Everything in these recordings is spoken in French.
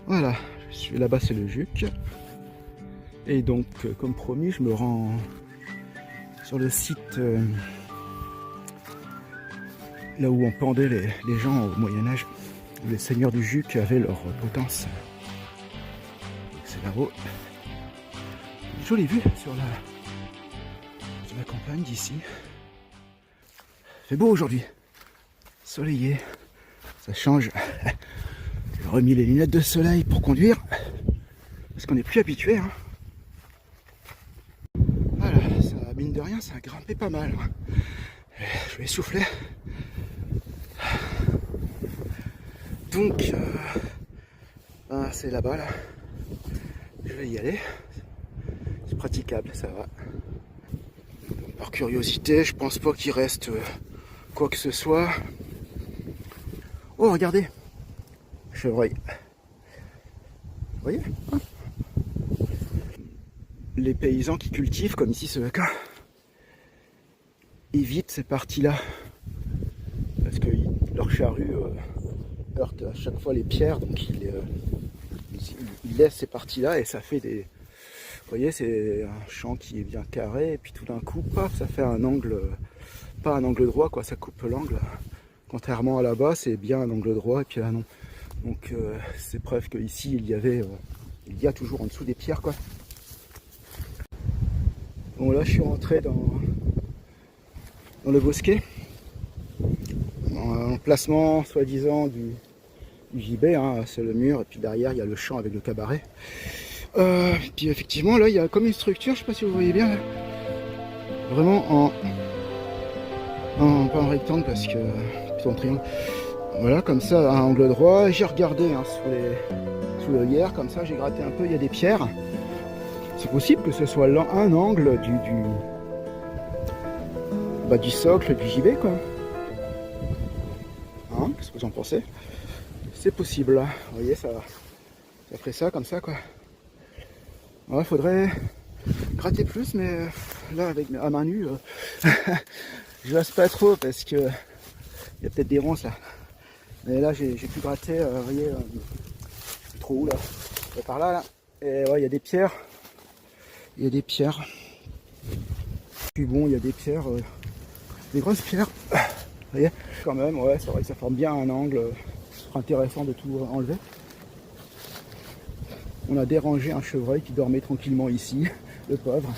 Voilà, je suis là-bas, c'est le Juc. Et donc, comme promis, je me rends sur le site là où on pendait les gens au Moyen-Âge. Les seigneurs du Juc avaient leur potence. Donc c'est là-haut. Jolie vue sur la campagne d'ici. Fait beau aujourd'hui. Soleillé. Ça change. J'ai remis les lunettes de soleil pour conduire. Parce qu'on n'est plus habitué. Hein. Voilà, ça, mine de rien, ça a grimpé pas mal. Je vais essouffler. Donc, c'est là-bas, là. Je vais y aller. C'est praticable, ça va. Par curiosité, je pense pas qu'il reste quoi que ce soit. Oh, regardez, chevreuil. Vous voyez, hein? Les paysans qui cultivent, comme ici c'est le cas, évitent ces parties-là. Parce que leur charrue heurte à chaque fois les pierres, donc ils laissent ces parties-là et ça fait des... Vous voyez, c'est un champ qui est bien carré, et puis tout d'un coup, paf, ça fait un angle, pas un angle droit, quoi, ça coupe l'angle. Contrairement à là-bas, c'est bien un angle droit, et puis là non. Donc c'est preuve qu'ici, il y a toujours en dessous des pierres, quoi. Bon, là, je suis rentré dans le bosquet, en placement, soi-disant, du gibet, hein, c'est le mur, et puis derrière, il y a le champ avec le cabaret. Puis effectivement, là, il y a comme une structure, je sais pas si vous voyez bien, là. Vraiment pas en rectangle, parce que plutôt en triangle. Voilà, comme ça, à un angle droit. J'ai regardé hein, sous l'œillère, comme ça, j'ai gratté un peu, il y a des pierres. C'est possible que ce soit là un angle du socle du gibet, quoi. Hein, qu'est-ce que vous en pensez? C'est possible, là. Vous voyez, ça ferait ça, comme ça, quoi. Ouais, faudrait gratter plus, mais là, à main nue, je laisse pas trop parce que il y a peut-être des ronces là. Mais là, j'ai pu gratter, vous voyez, je sais trop où là, par là, là. Et ouais, il y a des pierres. Il y a des pierres. Puis bon, il y a des pierres, des grosses pierres. Vous voyez, quand même, ouais, c'est vrai que ça forme bien un angle. Ce sera intéressant de tout enlever. On a dérangé un chevreuil qui dormait tranquillement ici, le pauvre.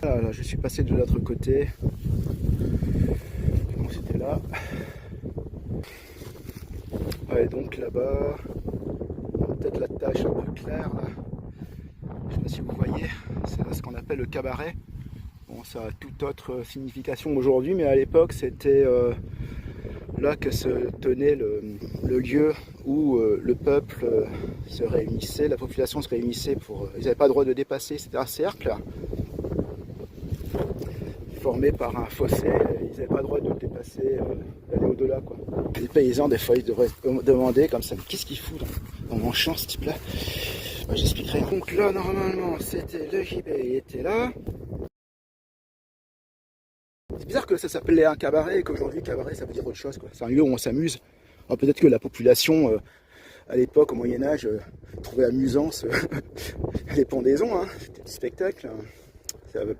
Voilà, là, je suis passé de l'autre côté. Donc c'était là. Ouais, donc là-bas, peut-être la tâche un peu claire là. Je sais pas si vous voyez, c'est ce qu'on appelle le cabaret. Bon, ça a toute autre signification aujourd'hui, mais à l'époque c'était là que se tenait le lieu où le peuple se réunissait, la population se réunissait pour... Ils n'avaient pas le droit de dépasser, c'était un cercle formé par un fossé, ils n'avaient pas le droit de le dépasser, d'aller au-delà, quoi. Les paysans, des fois, ils devraient demander comme ça, mais qu'est-ce qu'il fout dans mon champ, ce type-là? J'expliquerai. Donc là, normalement, c'était le gibet, il était là. C'est bizarre que ça s'appelait un cabaret et qu'aujourd'hui, cabaret, ça veut dire autre chose, quoi. C'est un lieu où on s'amuse. Peut-être que la population, à l'époque, au Moyen-Âge, trouvait amusant les pendaisons, hein. C'était du spectacle. Hein.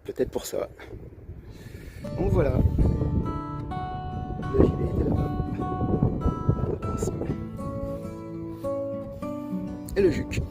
Peut-être pour ça. Donc voilà. Le gibet était là-bas. Et le Juc.